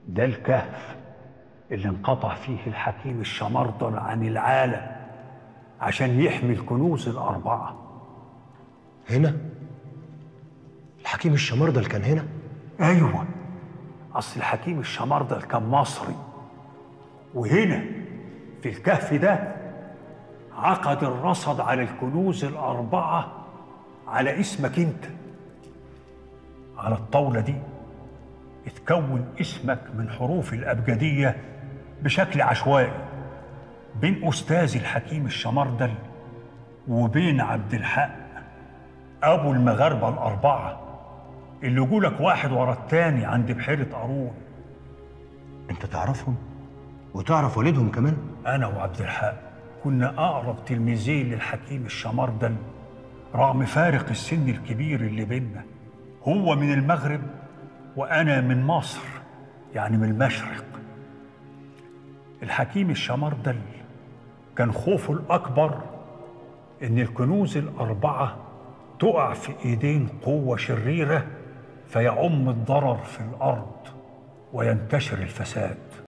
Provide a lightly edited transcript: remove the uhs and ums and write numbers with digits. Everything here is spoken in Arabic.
ده الكهف اللي انقطع فيه الحكيم الشمردل عن العالم عشان يحمي الكنوز الأربعة. هنا؟ الحكيم الشمردل كان هنا؟ أيوة، أصل الحكيم الشمردل كان مصري، وهنا في الكهف ده عقد الرصد على الكنوز الأربعة على اسمك أنت. على الطاولة دي اتكون اسمك من حروف الأبجدية بشكل عشوائي بين أستاذ الحكيم الشمردل وبين عبد الحق أبو المغاربة الأربعة اللي جولك واحد ورا التاني عند بحيرة قارون. أنت تعرفهم؟ وتعرف والدهم كمان؟ أنا وعبد الحق كنا أقرب تلميذين للحكيم الشمردل رغم فارق السن الكبير اللي بينا. هو من المغرب وأنا من مصر، يعني من المشرق. الحكيم الشمردل كان خوفه الأكبر إن الكنوز الأربعة تقع في إيدين قوة شريرة فيعم الضرر في الأرض وينتشر الفساد.